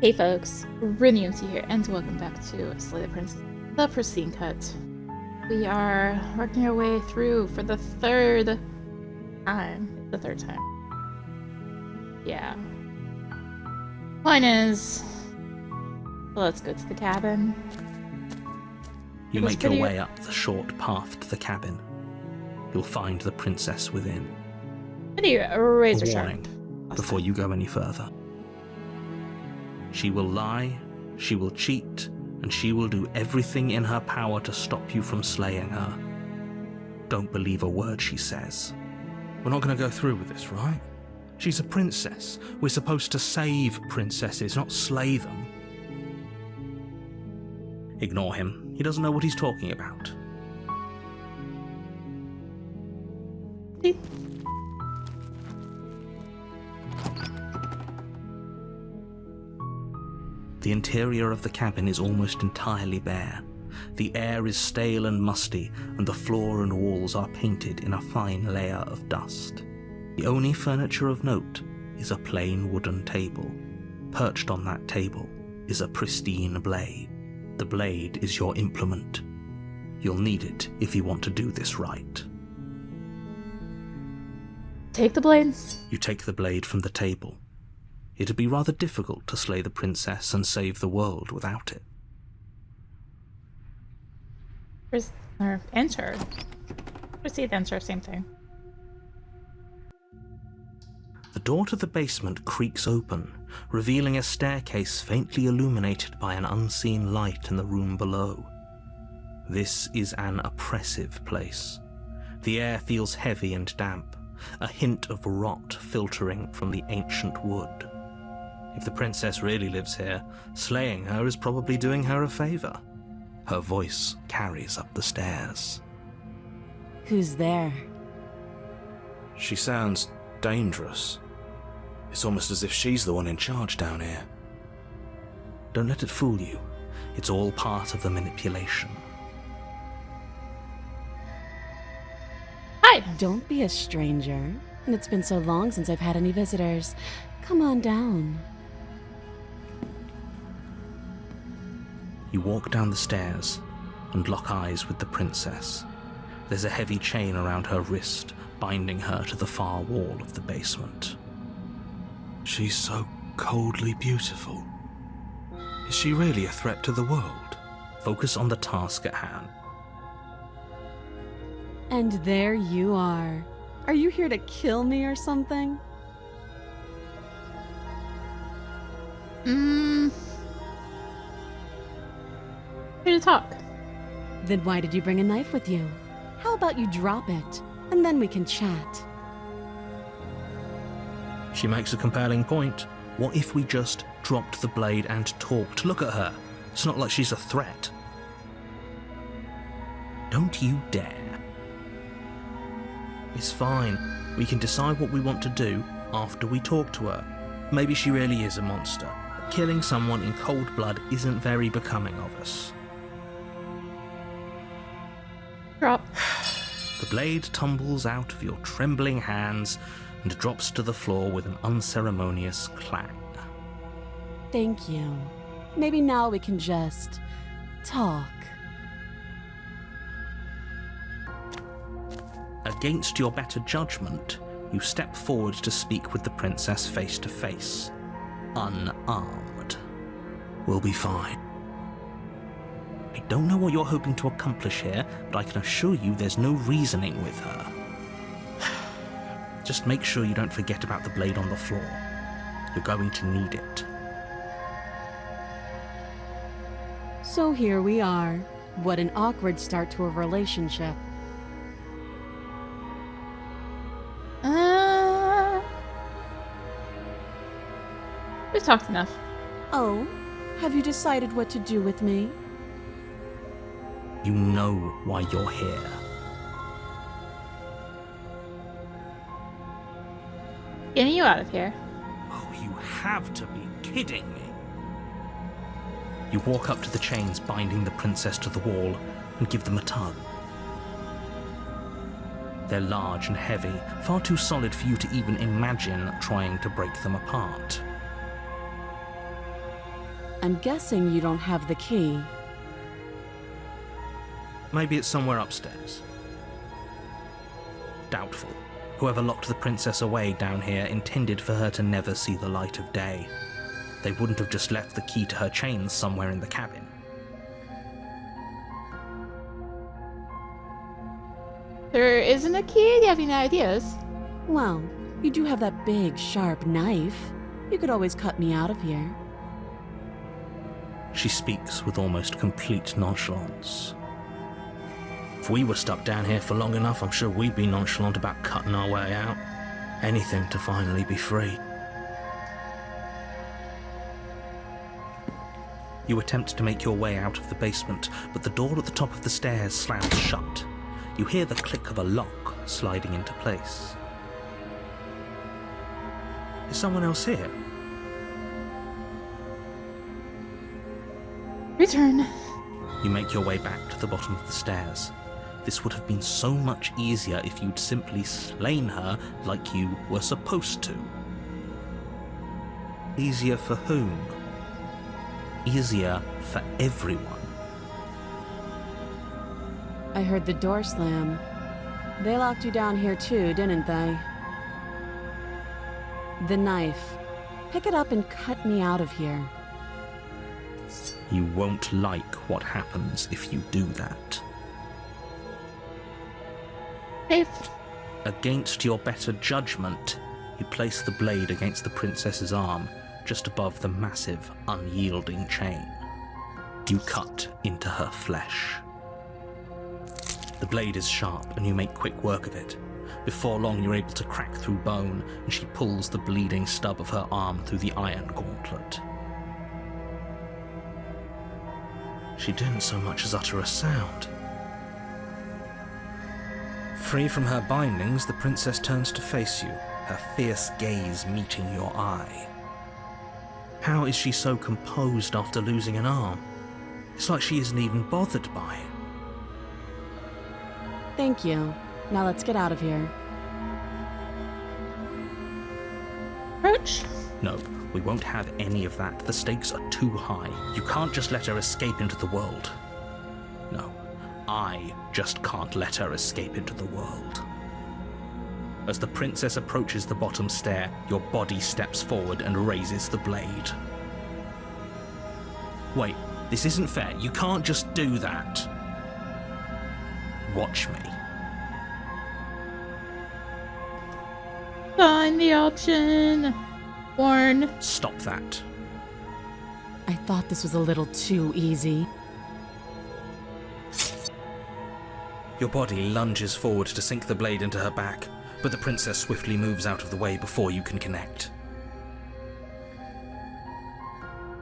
Hey folks, rinimt here, and welcome back to Slay the Princess, the Pristine Cut. We are working our way through for the third time. The third time. Yeah. Point is, let's go to the cabin. You make your way up the short path to the cabin. You'll find the princess within. Pretty razor sharp. Warning before you go any further. She will lie, she will cheat, and she will do everything in her power to stop you from slaying her. Don't believe a word she says. We're not going to go through with this, right? She's a princess. We're supposed to save princesses, not slay them. Ignore him. He doesn't know what he's talking about. The interior of the cabin is almost entirely bare. The air is stale and musty, and the floor and walls are painted in a fine layer of dust. The only furniture of note is a plain wooden table. Perched on that table is a pristine blade. The blade is your implement. You'll need it if you want to do this right. Take the blades. You take the blade from the table. It'd be rather difficult to slay the princess and save the world without it. Enter. Proceed, enter, same thing. The door to the basement creaks open, revealing a staircase faintly illuminated by an unseen light in the room below. This is an oppressive place. The air feels heavy and damp, a hint of rot filtering from the ancient wood. If the princess really lives here, slaying her is probably doing her a favor. Her voice carries up the stairs. Who's there? She sounds dangerous. It's almost as if she's the one in charge down here. Don't let it fool you. It's all part of the manipulation. Hi! Don't be a stranger. It's been so long since I've had any visitors. Come on down. You walk down the stairs and lock eyes with the princess. There's a heavy chain around her wrist, binding her to the far wall of the basement. She's so coldly beautiful. Is she really a threat to the world? Focus on the task at hand. And there you are. Are you here to kill me or something? Here to talk. Then why did you bring a knife with you? How about you drop it, and then we can chat? She makes a compelling point. What if we just dropped the blade and talked? Look at her. It's not like she's a threat. Don't you dare. It's fine. We can decide what we want to do after we talk to her. Maybe she really is a monster. Killing someone in cold blood isn't very becoming of us. Drop. The blade tumbles out of your trembling hands and drops to the floor with an unceremonious clang. Thank you. Maybe now we can just talk. Against your better judgment, you step forward to speak with the princess face to face, unarmed. We'll be fine. I don't know what you're hoping to accomplish here, but I can assure you there's no reasoning with her. Just make sure you don't forget about the blade on the floor. You're going to need it. So here we are. What an awkward start to a relationship. We've talked enough. Oh, have you decided what to do with me? You know why you're here. Getting you out of here. Oh, you have to be kidding me. You walk up to the chains binding the princess to the wall and give them a tug. They're large and heavy, far too solid for you to even imagine trying to break them apart. I'm guessing you don't have the key. Maybe it's somewhere upstairs. Doubtful. Whoever locked the princess away down here intended for her to never see the light of day. They wouldn't have just left the key to her chains somewhere in the cabin. There isn't a key? Do you have any ideas? Well, you do have that big, sharp knife. You could always cut me out of here. She speaks with almost complete nonchalance. If we were stuck down here for long enough, I'm sure we'd be nonchalant about cutting our way out. Anything to finally be free. You attempt to make your way out of the basement, but the door at the top of the stairs slams shut. You hear the click of a lock sliding into place. Is someone else here? Return. You make your way back to the bottom of the stairs. This would have been so much easier if you'd simply slain her like you were supposed to. Easier for whom? Easier for everyone. I heard the door slam. They locked you down here too, didn't they? The knife. Pick it up and cut me out of here. You won't like what happens if you do that. Safe. Against your better judgment, you place the blade against the princess's arm, just above the massive, unyielding chain. You cut into her flesh. The blade is sharp, and you make quick work of it. Before long, you're able to crack through bone, and she pulls the bleeding stub of her arm through the iron gauntlet. She didn't so much as utter a sound. Free from her bindings, the princess turns to face you, her fierce gaze meeting your eye. How is she so composed after losing an arm? It's like she isn't even bothered by it. Thank you. Now let's get out of here. Approach. No, we won't have any of that. The stakes are too high. You can't just let her escape into the world. No, I just can't let her escape into the world. As the princess approaches the bottom stair, your body steps forward and raises the blade. Wait, this isn't fair. You can't just do that. Watch me. Find the option. Warn. Stop that. I thought this was a little too easy. Your body lunges forward to sink the blade into her back, but the princess swiftly moves out of the way before you can connect.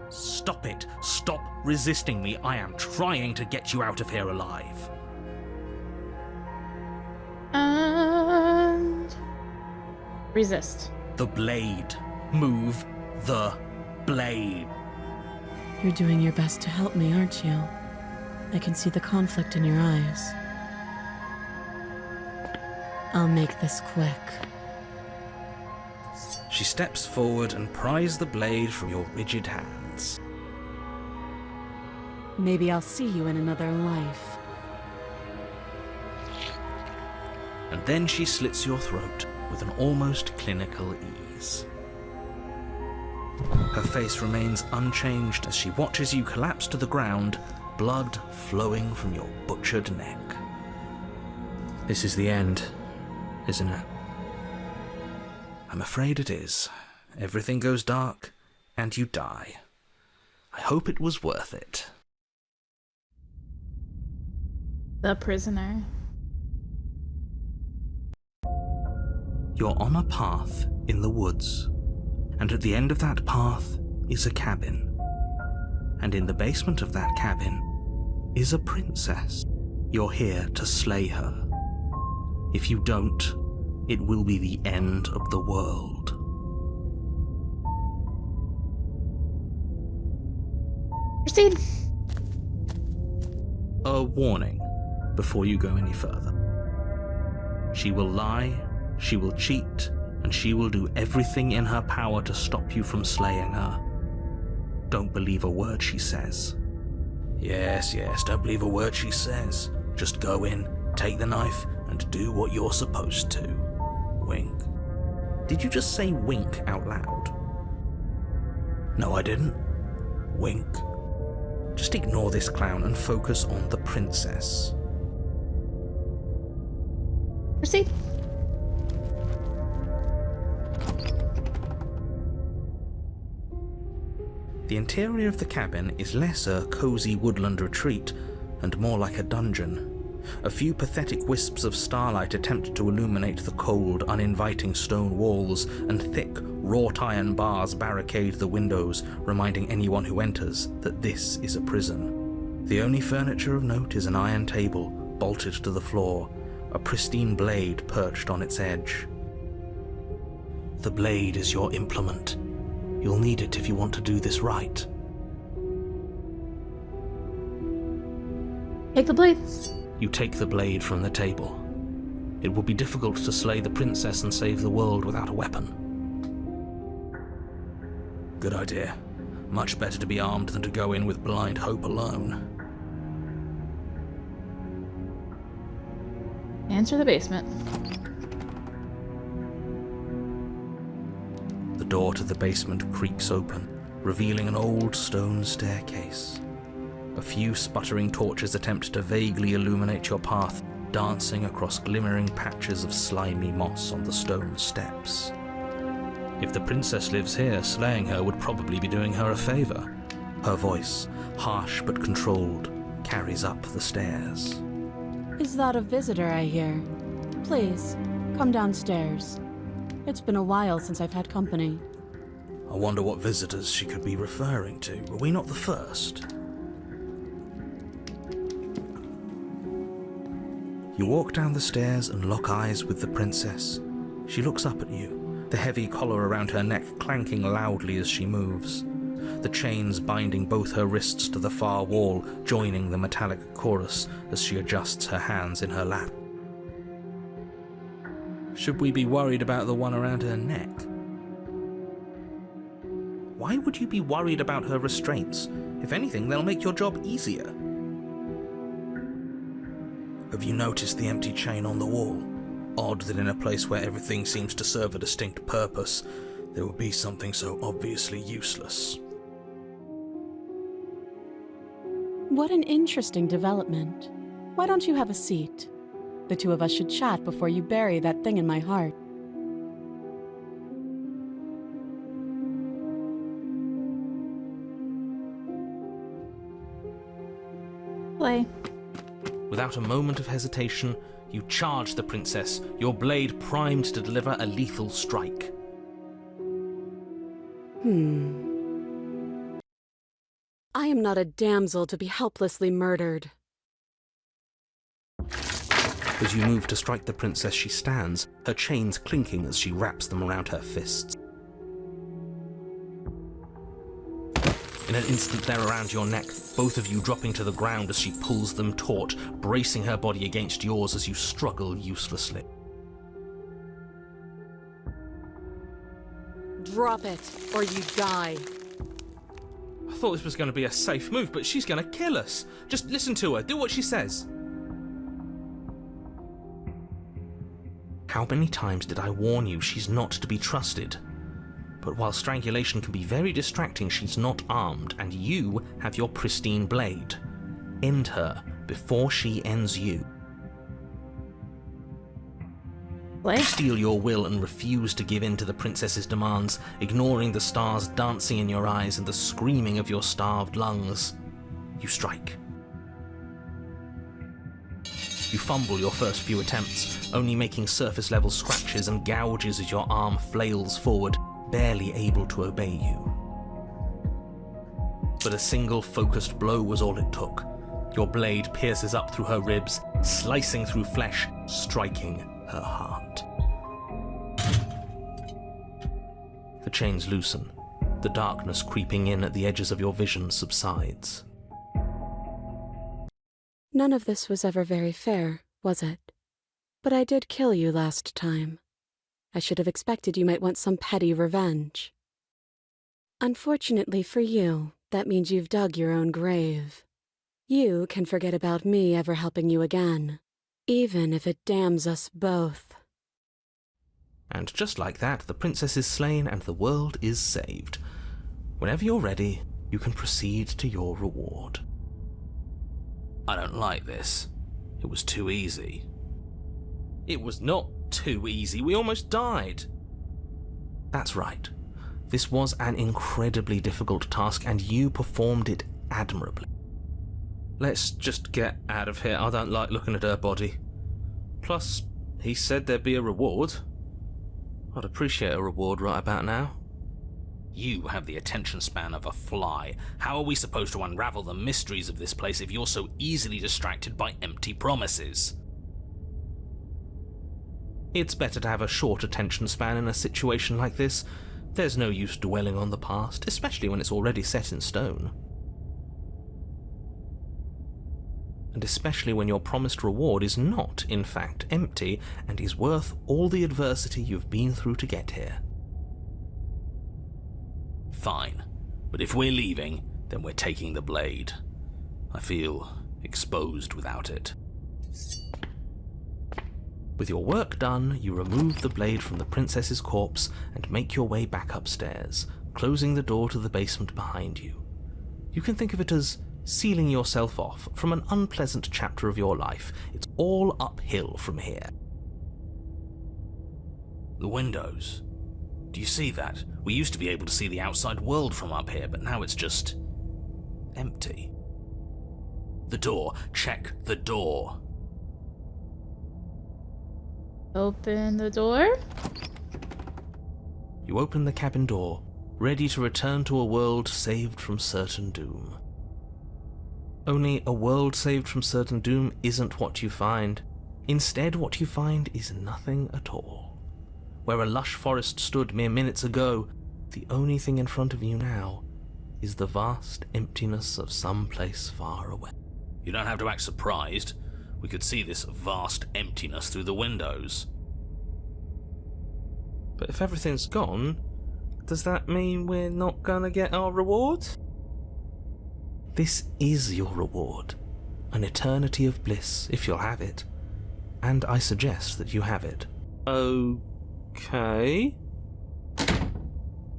Stop it! Stop resisting me! I am trying to get you out of here alive! And resist. The blade! Move the blade! You're doing your best to help me, aren't you? I can see the conflict in your eyes. I'll make this quick. She steps forward and pries the blade from your rigid hands. Maybe I'll see you in another life. And then she slits your throat with an almost clinical ease. Her face remains unchanged as she watches you collapse to the ground, blood flowing from your butchered neck. This is the end, isn't it? I'm afraid it is. Everything goes dark, and you die. I hope it was worth it. The prisoner. You're on a path in the woods, and at the end of that path is a cabin. And in the basement of that cabin is a princess. You're here to slay her. If you don't, it will be the end of the world. Proceed. A warning before you go any further. She will lie, she will cheat, and she will do everything in her power to stop you from slaying her. Don't believe a word she says. Yes, don't believe a word she says. Just go in, take the knife, and do what you're supposed to. Wink. Did you just say wink out loud? No, I didn't. Wink. Just ignore this clown and focus on the princess. Proceed. The interior of the cabin is less a cozy woodland retreat and more like a dungeon. A few pathetic wisps of starlight attempt to illuminate the cold, uninviting stone walls, and thick, wrought iron bars barricade the windows, reminding anyone who enters that this is a prison. The only furniture of note is an iron table, bolted to the floor, a pristine blade perched on its edge. The blade is your implement. You'll need it if you want to do this right. Take the blade. You take the blade from the table. It will be difficult to slay the princess and save the world without a weapon. Good idea. Much better to be armed than to go in with blind hope alone. Enter the basement. The door to the basement creaks open, revealing an old stone staircase. A few sputtering torches attempt to vaguely illuminate your path, dancing across glimmering patches of slimy moss on the stone steps. If the princess lives here, slaying her would probably be doing her a favor. Her voice, harsh but controlled, carries up the stairs. Is that a visitor I hear? Please, come downstairs. It's been a while since I've had company. I wonder what visitors she could be referring to. Were we not the first? You walk down the stairs and lock eyes with the princess. She looks up at you, the heavy collar around her neck clanking loudly as she moves. The chains binding both her wrists to the far wall, joining the metallic chorus as she adjusts her hands in her lap. Should we be worried about the one around her neck? Why would you be worried about her restraints? If anything, they'll make your job easier. Have you noticed the empty chain on the wall? Odd that in a place where everything seems to serve a distinct purpose, there would be something so obviously useless. What an interesting development. Why don't you have a seat? The two of us should chat before you bury that thing in my heart. Play. Without a moment of hesitation, you charge the princess, your blade primed to deliver a lethal strike. I am not a damsel to be helplessly murdered. As you move to strike the princess, she stands, her chains clinking as she wraps them around her fists. In an instant, they're around your neck, both of you dropping to the ground as she pulls them taut, bracing her body against yours as you struggle uselessly. Drop it, or you die. I thought this was going to be a safe move, but she's going to kill us. Just listen to her, do what she says. How many times did I warn you she's not to be trusted? But while strangulation can be very distracting, she's not armed, and you have your pristine blade. End her before she ends you. Play. You steel your will and refuse to give in to the princess's demands, ignoring the stars dancing in your eyes and the screaming of your starved lungs. You strike. You fumble your first few attempts, only making surface-level scratches and gouges as your arm flails forward, barely able to obey you. But a single focused blow was all it took. Your blade pierces up through her ribs, slicing through flesh, striking her heart. The chains loosen. The darkness creeping in at the edges of your vision subsides. None of this was ever very fair, was it? But I did kill you last time. I should have expected you might want some petty revenge. Unfortunately for you, that means you've dug your own grave. You can forget about me ever helping you again, even if it damns us both. And just like that, the princess is slain and the world is saved. Whenever you're ready, you can proceed to your reward. I don't like this. It was too easy. It was not too easy. We almost died. That's right. This was an incredibly difficult task, and you performed it admirably. Let's just get out of here. I don't like looking at her body. Plus, he said there'd be a reward. I'd appreciate a reward right about now. You have the attention span of a fly. How are we supposed to unravel the mysteries of this place if you're so easily distracted by empty promises? It's better to have a short attention span in a situation like this. There's no use dwelling on the past, especially when it's already set in stone. And especially when your promised reward is not, in fact, empty and is worth all the adversity you've been through to get here. Fine, but if we're leaving, then we're taking the blade. I feel exposed without it. With your work done, you remove the blade from the princess's corpse and make your way back upstairs, closing the door to the basement behind you. You can think of it as sealing yourself off from an unpleasant chapter of your life. It's all uphill from here. The windows. Do you see that? We used to be able to see the outside world from up here, but now it's just empty. The door. Check the door. Open the door. You open the cabin door, ready to return to a world saved from certain doom. Only a world saved from certain doom isn't what you find. Instead, what you find is nothing at all. Where a lush forest stood mere minutes ago, the only thing in front of you now is the vast emptiness of some place far away. You don't have to act surprised. We could see this vast emptiness through the windows. But if everything's gone, does that mean we're not gonna get our reward? This is your reward. An eternity of bliss, if you'll have it. And I suggest that you have it. Okay.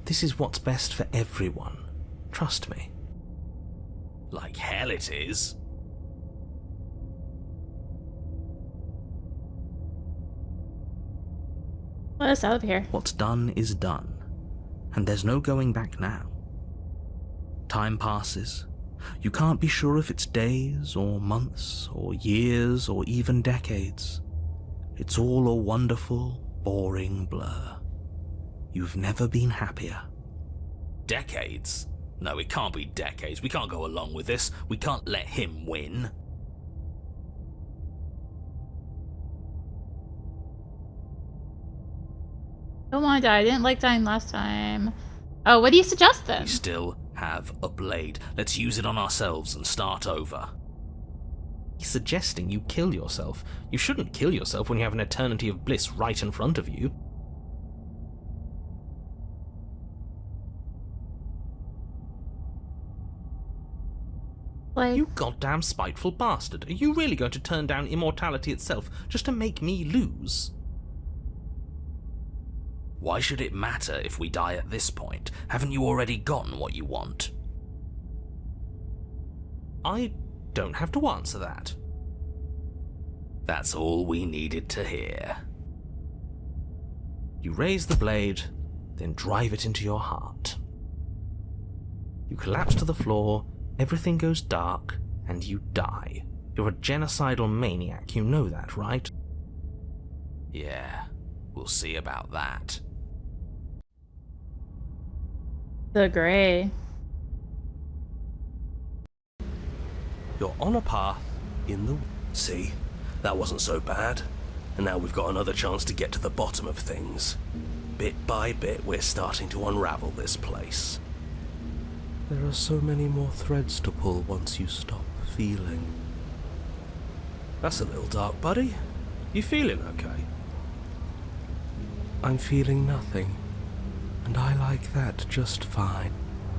This is what's best for everyone. Trust me. Like hell it is. Let us out of here. What's done is done, and there's no going back now. Time passes. You can't be sure if it's days, or months, or years, or even decades. It's all a wonderful, boring blur. You've never been happier. Decades? No, it can't be decades. We can't go along with this. We can't let him win. Don't want to die. I didn't like dying last time. Oh, what do you suggest then? We still have a blade. Let's use it on ourselves and start over. He's suggesting you kill yourself. You shouldn't kill yourself when you have an eternity of bliss right in front of you. Like, You goddamn spiteful bastard. Are you really going to turn down immortality itself just to make me lose? Why should it matter if we die at this point? Haven't you already gotten what you want? I don't have to answer that. That's all we needed to hear. You raise the blade, then drive it into your heart. You collapse to the floor, everything goes dark, and you die. You're a genocidal maniac, you know that, right? Yeah, we'll see about that. the gray. You're on a path in the... See? That wasn't so bad. And now we've got another chance to get to the bottom of things. Bit by bit, we're starting to unravel this place. There are so many more threads to pull once you stop feeling. That's a little dark, buddy. You feeling okay? I'm feeling nothing, and I like that just fine.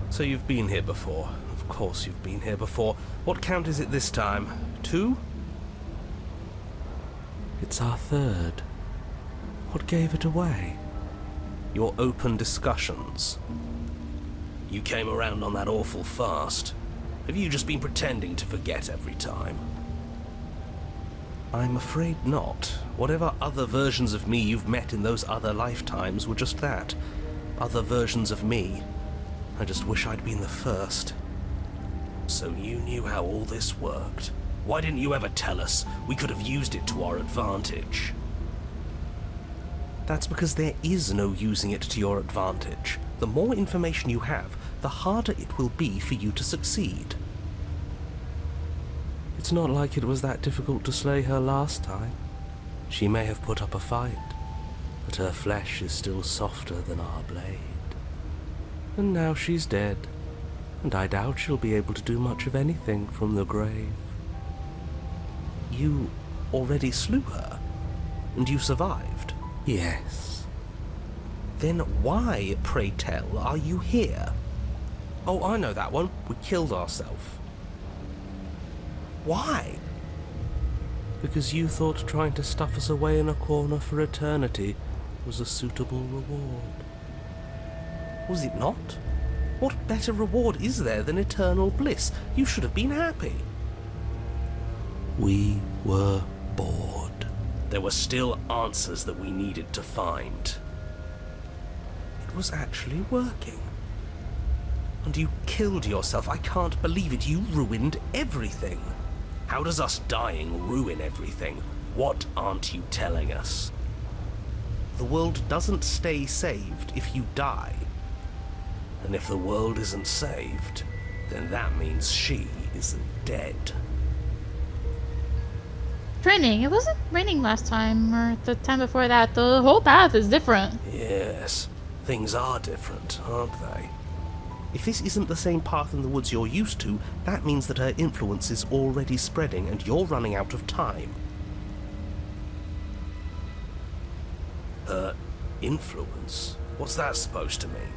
So you've been here before. Of course you've been here before. What count is it this time? 2? It's our third. What gave it away? Your open discussions. You came around on that awful fast. Have you just been pretending to forget every time? I'm afraid not. Whatever other versions of me you've met in those other lifetimes were just that. Other versions of me. I just wish I'd been the first. So you knew how all this worked. Why didn't you ever tell us? We could have used it to our advantage. That's because there is no using it to your advantage. The more information you have, the harder it will be for you to succeed. It's not like it was that difficult to slay her last time. She may have put up a fight, but her flesh is still softer than our blade. And now she's dead, and I doubt she'll be able to do much of anything from the grave. You already slew her? And you survived? Yes. Then why, pray tell, are you here? Oh, I know that one. We killed ourselves. Why? Because you thought trying to stuff us away in a corner for eternity was a suitable reward. Was it not? What better reward is there than eternal bliss? You should have been happy. We were bored. There were still answers that we needed to find. It was actually working. And you killed yourself. I can't believe it. You ruined everything. How does us dying ruin everything? What aren't you telling us? The world doesn't stay saved if you die. And if the world isn't saved, then that means she isn't dead. Training. It wasn't raining last time or the time before that. The whole path is different. Yes, things are different, aren't they? If this isn't the same path in the woods you're used to, that means that her influence is already spreading and you're running out of time. Her influence? What's that supposed to mean?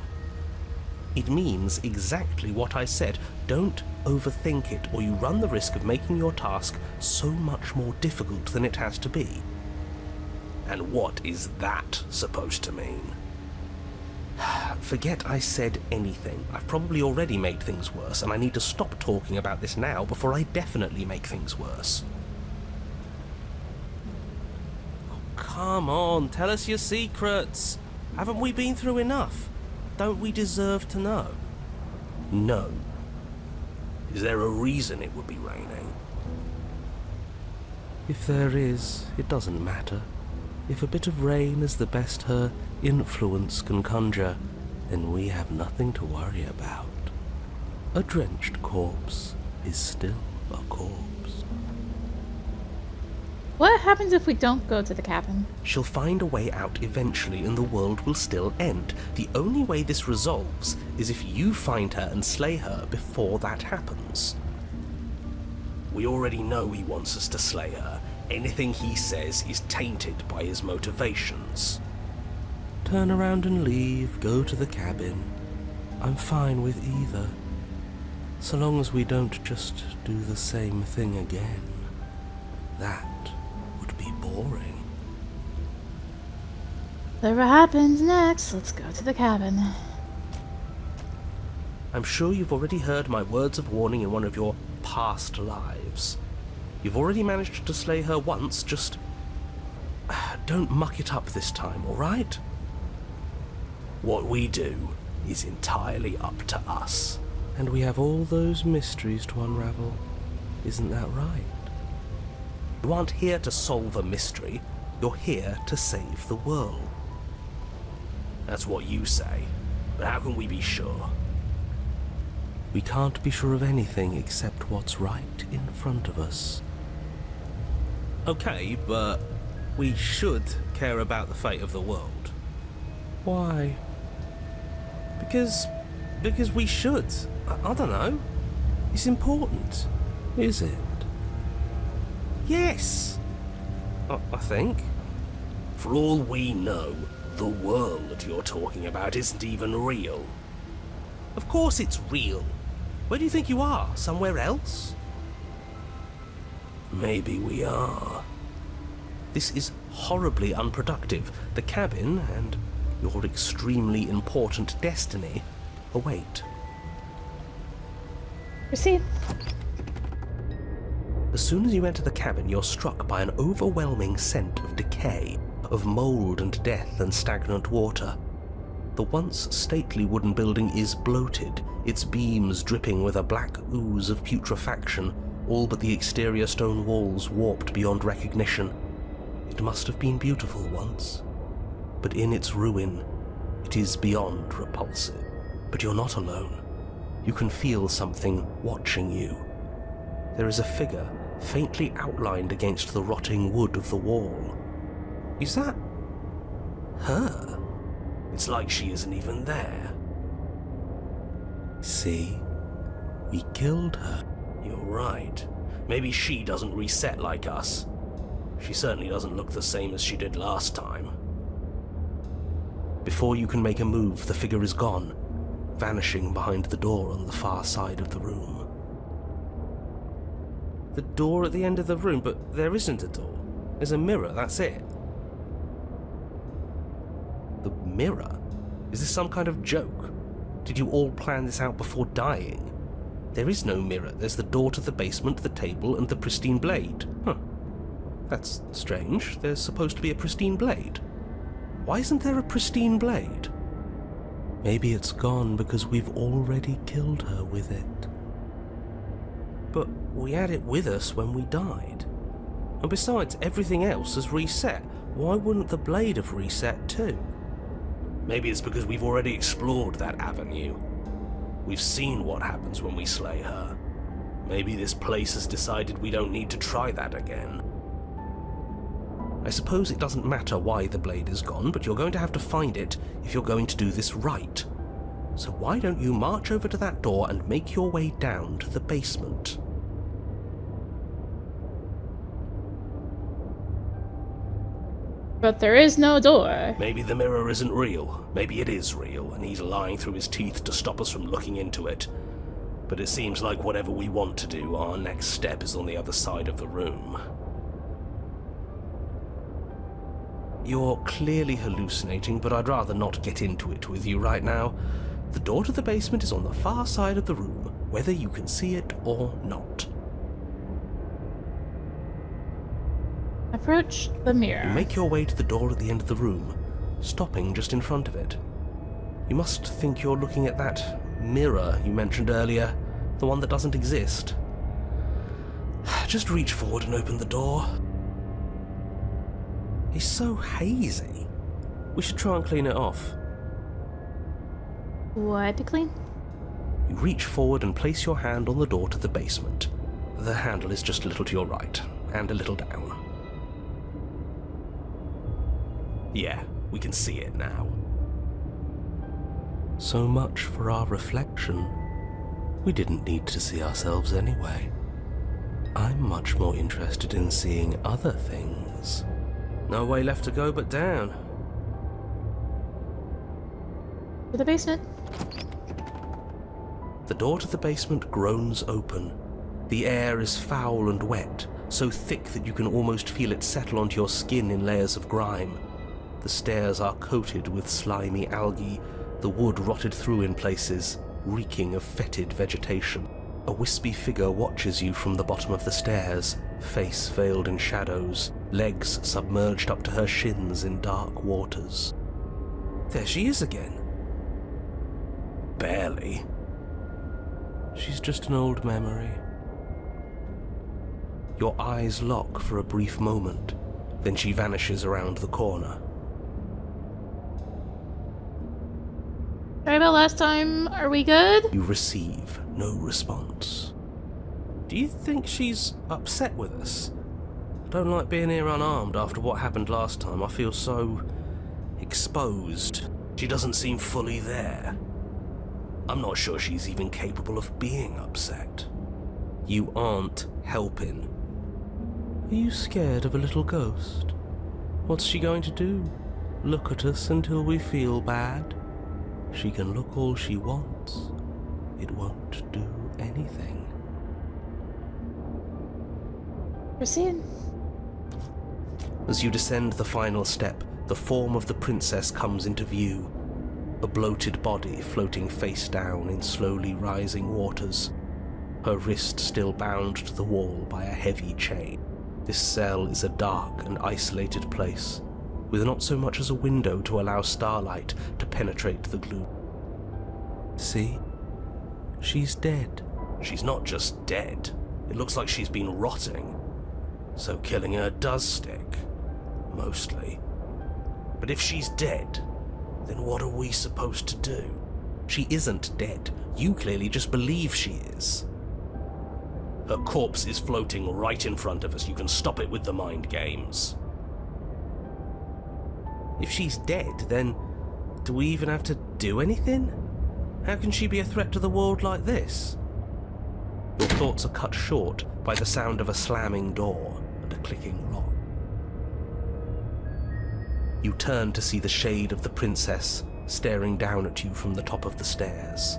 It means exactly what I said. Don't overthink it, or you run the risk of making your task so much more difficult than it has to be. And what is that supposed to mean? Forget I said anything. I've probably already made things worse, and I need to stop talking about this now before I definitely make things worse. Oh, come on, tell us your secrets. Haven't we been through enough? Don't we deserve to know? No. Is there a reason it would be raining? If there is, it doesn't matter. If a bit of rain is the best her influence can conjure, then we have nothing to worry about. A drenched corpse is still a corpse. What happens if we don't go to the cabin? She'll find a way out eventually and the world will still end. The only way this resolves is if you find her and slay her before that happens. We already know he wants us to slay her. Anything he says is tainted by his motivations. Turn around and leave, go to the cabin. I'm fine with either. So long as we don't just do the same thing again. That would be boring. Whatever happens next, let's go to the cabin. I'm sure you've already heard my words of warning in one of your past lives. You've already managed to slay her once, just don't muck it up this time, alright? What we do is entirely up to us. And we have all those mysteries to unravel. Isn't that right? You aren't here to solve a mystery, you're here to save the world. That's what you say, but how can we be sure? We can't be sure of anything except what's right in front of us. Okay, but we should care about the fate of the world. Why? Because we should. I don't know. It's important. Is it? Yes. I think. For all we know, the world you're talking about isn't even real. Of course it's real. Where do you think you are? Somewhere else? Maybe we are. This is horribly unproductive. The cabin and your extremely important destiny await. Proceed. As soon as you enter the cabin, you're struck by an overwhelming scent of decay, of mold and death and stagnant water. The once stately wooden building is bloated, its beams dripping with a black ooze of putrefaction, all but the exterior stone walls warped beyond recognition. It must have been beautiful once, but in its ruin, it is beyond repulsive. But you're not alone. You can feel something watching you. There is a figure faintly outlined against the rotting wood of the wall. Is that her? It's like she isn't even there. See? We killed her. You're right. Maybe she doesn't reset like us. She certainly doesn't look the same as she did last time. Before you can make a move, the figure is gone, vanishing behind the door on the far side of the room. The door at the end of the room, but there isn't a door. There's a mirror, that's it. The mirror? Is this some kind of joke? Did you all plan this out before dying? There is no mirror. There's the door to the basement, the table, and the pristine blade. Huh. That's strange. There's supposed to be a pristine blade. Why isn't there a pristine blade? Maybe it's gone because we've already killed her with it. But we had it with us when we died. And besides, everything else has reset. Why wouldn't the blade have reset too? Maybe it's because we've already explored that avenue. We've seen what happens when we slay her. Maybe this place has decided we don't need to try that again. I suppose it doesn't matter why the blade is gone, but you're going to have to find it if you're going to do this right. So why don't you march over to that door and make your way down to the basement? But there is no door. Maybe the mirror isn't real. Maybe it is real, and he's lying through his teeth to stop us from looking into it. But it seems like whatever we want to do, our next step is on the other side of the room. You're clearly hallucinating, but I'd rather not get into it with you right now. The door to the basement is on the far side of the room, whether you can see it or not. Approach the mirror. You make your way to the door at the end of the room, stopping just in front of it. You must think you're looking at that mirror you mentioned earlier, the one that doesn't exist. Just reach forward and open the door. It's so hazy. We should try and clean it off. What to clean? You reach forward and place your hand on the door to the basement. The handle is just a little to your right, and a little down. Yeah, we can see it now. So much for our reflection. We didn't need to see ourselves anyway. I'm much more interested in seeing other things. No way left to go but down. To the basement. The door to the basement groans open. The air is foul and wet, so thick that you can almost feel it settle onto your skin in layers of grime. The stairs are coated with slimy algae, the wood rotted through in places, reeking of fetid vegetation. A wispy figure watches you from the bottom of the stairs, face veiled in shadows, legs submerged up to her shins in dark waters. There she is again. Barely. She's just an old memory. Your eyes lock for a brief moment, then she vanishes around the corner. Sorry about last time. Are we good? You receive no response. Do you think she's upset with us? I don't like being here unarmed after what happened last time. I feel so exposed. She doesn't seem fully there. I'm not sure she's even capable of being upset. You aren't helping. Are you scared of a little ghost? What's she going to do? Look at us until we feel bad? She can look all she wants. It won't do anything. Proceed. As you descend the final step, the form of the princess comes into view. A bloated body floating face down in slowly rising waters. Her wrist still bound to the wall by a heavy chain. This cell is a dark and isolated place, with not so much as a window to allow starlight to penetrate the gloom. See? She's dead. She's not just dead. It looks like she's been rotting. So killing her does stick. Mostly. But if she's dead, then what are we supposed to do? She isn't dead. You clearly just believe she is. Her corpse is floating right in front of us. You can stop it with the mind games. If she's dead, then do we even have to do anything? How can she be a threat to the world like this? Your thoughts are cut short by the sound of a slamming door and a clicking lock. You turn to see the shade of the princess staring down at you from the top of the stairs.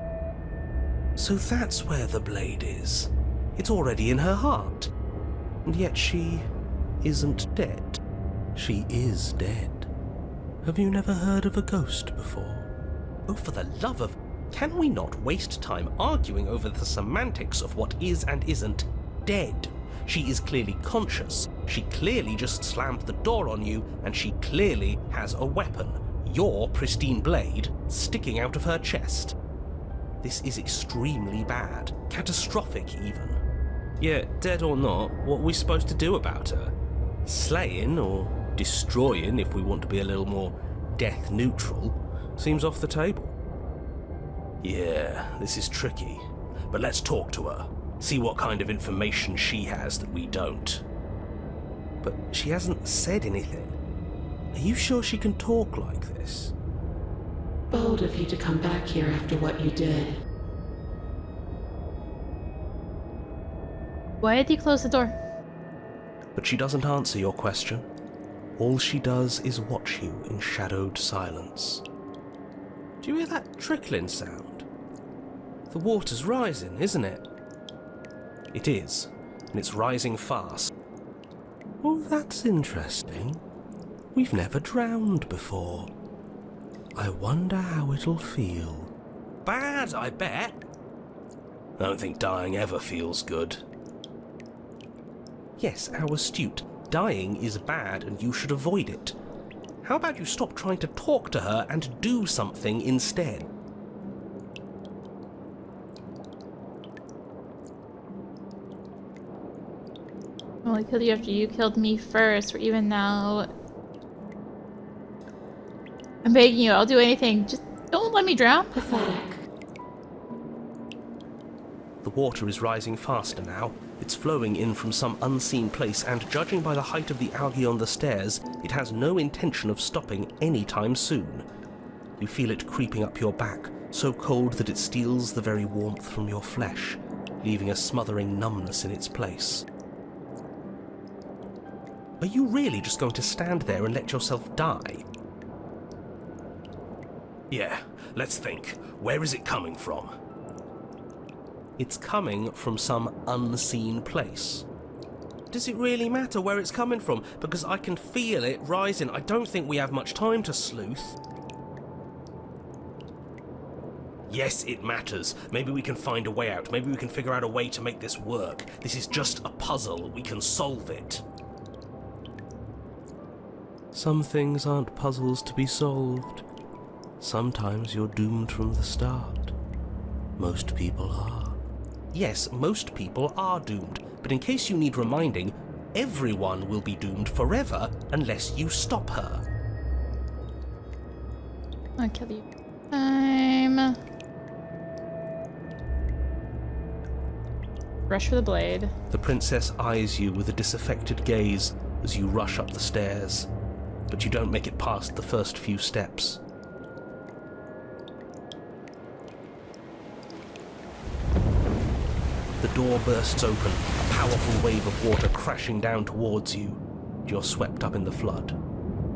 So that's where the blade is. It's already in her heart. And yet she isn't dead. She is dead. Have you never heard of a ghost before? Oh, for the love of... Can we not waste time arguing over the semantics of what is and isn't dead? She is clearly conscious. She clearly just slammed the door on you, and she clearly has a weapon. Your pristine blade sticking out of her chest. This is extremely bad. Catastrophic, even. Yeah, dead or not, what are we supposed to do about her? Slaying, or destroying, if we want to be a little more death neutral, seems off the table. Yeah, this is tricky. But let's talk to her. See what kind of information she has that we don't. But she hasn't said anything. Are you sure she can talk like this? Bold of you to come back here after what you did. Why did you close the door? But she doesn't answer your question. All she does is watch you in shadowed silence. Do you hear that trickling sound? The water's rising, isn't it? It is, and it's rising fast. Oh, that's interesting. We've never drowned before. I wonder how it'll feel. Bad, I bet. I don't think dying ever feels good. Yes, how astute. Dying is bad and you should avoid it. How about you stop trying to talk to her and do something instead? Well, I killed you after you killed me first, or even now. I'm begging you, I'll do anything. Just don't let me drown. Pathetic. The water is rising faster now. It's flowing in from some unseen place, and judging by the height of the algae on the stairs, it has no intention of stopping anytime soon. You feel it creeping up your back, so cold that it steals the very warmth from your flesh, leaving a smothering numbness in its place. Are you really just going to stand there and let yourself die? Yeah, let's think. Where is it coming from? It's coming from some unseen place. Does it really matter where it's coming from? Because I can feel it rising. I don't think we have much time to sleuth. Yes, it matters. Maybe we can find a way out. Maybe we can figure out a way to make this work. This is just a puzzle. We can solve it. Some things aren't puzzles to be solved. Sometimes you're doomed from the start. Most people are. Yes, most people are doomed, but in case you need reminding, everyone will be doomed forever unless you stop her. I'll kill you. Time. Rush for the blade. The princess eyes you with a disaffected gaze as you rush up the stairs, but you don't make it past the first few steps. The door bursts open, a powerful wave of water crashing down towards you. You're swept up in the flood.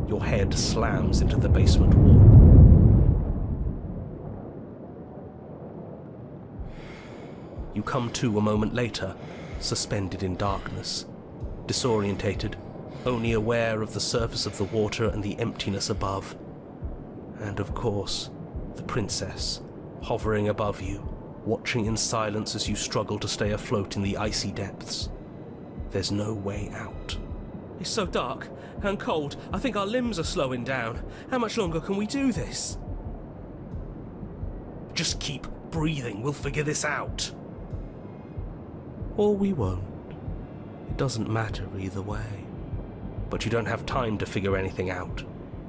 Your head slams into the basement wall. You come to a moment later, suspended in darkness, disorientated, only aware of the surface of the water and the emptiness above. And of course, the princess, hovering above you, watching in silence as you struggle to stay afloat in the icy depths. There's no way out. It's so dark and cold, I think our limbs are slowing down. How much longer can we do this? Just keep breathing, we'll figure this out. Or we won't. It doesn't matter either way. But you don't have time to figure anything out.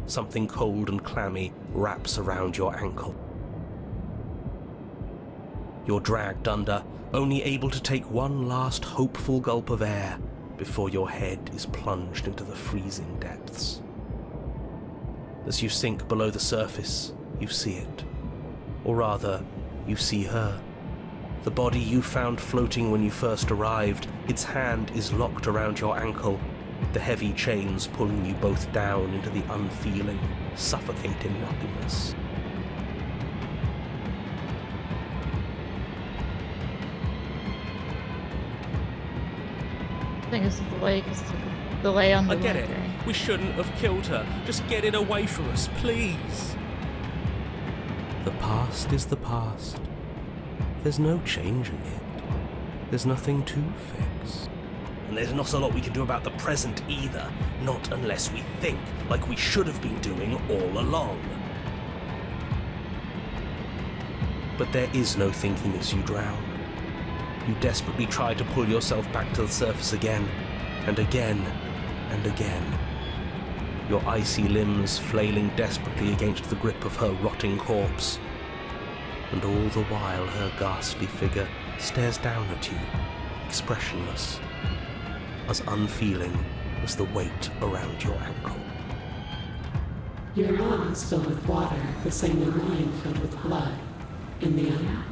Something cold and clammy wraps around your ankle. You're dragged under, only able to take one last hopeful gulp of air before your head is plunged into the freezing depths. As you sink below the surface, you see it. Or rather, you see her. The body you found floating when you first arrived, its hand is locked around your ankle, the heavy chains pulling you both down into the unfeeling, suffocating nothingness. I think it's the delay, because it's a delay on the I get it. laundry. We shouldn't have killed her. Just get it away from us, please. The past is the past. There's no changing it. There's nothing to fix. And there's not a lot we can do about the present either. Not unless we think, like we should have been doing all along. But there is no thinking as you drown. You desperately try to pull yourself back to the surface again, and again, and again. Your icy limbs flailing desperately against the grip of her rotting corpse. And all the while her ghastly figure stares down at you, expressionless, as unfeeling as the weight around your ankle. Your lungs filled with water, the same as mine filled with blood. In the end,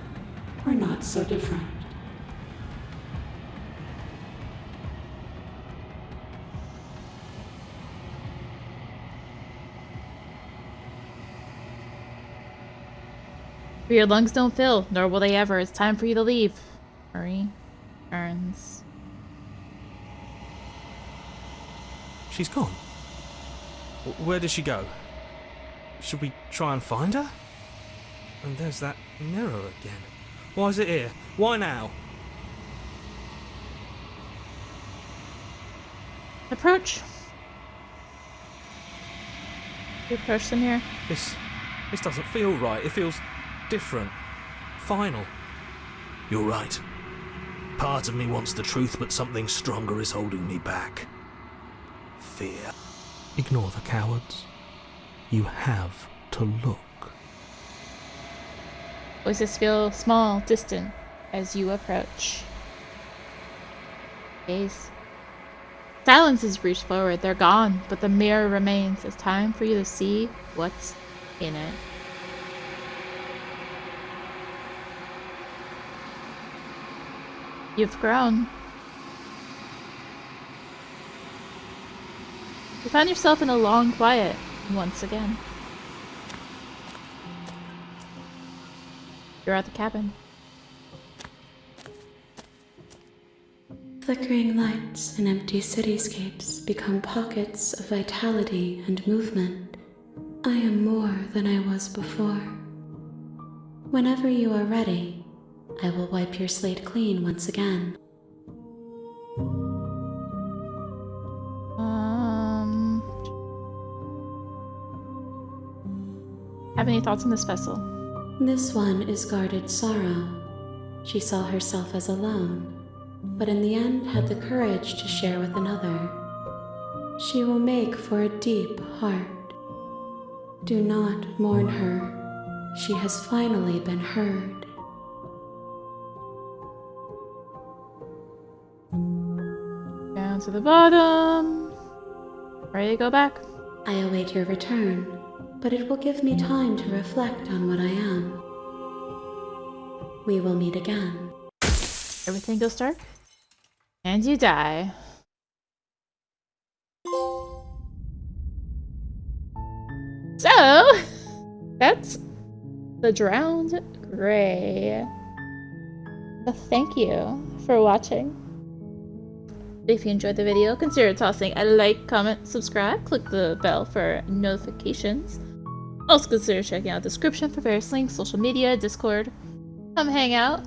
we're not so different. Your lungs don't fill, nor will they ever. It's time for you to leave. Murray turns. She's gone. Where did she go? Should we try and find her? And there's that mirror again. Why is it here? Why now? Approach. You approach the mirror. This doesn't feel right. It feels different. Final. You're right. Part of me wants the truth, but something stronger is holding me back. Fear. Ignore the cowards. You have to look. Voices feel small, distant, as you approach. Gaze. Silence has reached forward. They're gone, but the mirror remains. It's time for you to see what's in it. You've grown. You find yourself in a long quiet once again. You're at the cabin. Flickering lights and empty cityscapes become pockets of vitality and movement. I am more than I was before. Whenever you are ready, I will wipe your slate clean once again. Have any thoughts on this vessel? This one is guarded sorrow. She saw herself as alone, but in the end had the courage to share with another. She will make for a deep heart. Do not mourn her. She has finally been heard. Down to the bottom. Ready to go back? I await your return, but it will give me time to reflect on what I am. We will meet again. Everything goes dark. And you die. So, that's the Drowned Gray. So thank you for watching. If you enjoyed the video, consider tossing a like, comment, subscribe, click the bell for notifications. Also consider checking out the description for various links, social media, Discord. Come hang out.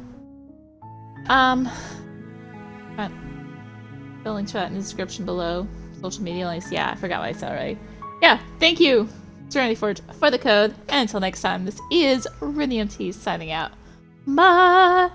The links for that in the description below. Social media links. Yeah, I forgot what I said already. Yeah, thank you, Serenity Forge, for the code. And until next time, this is rinimt signing out. Bye!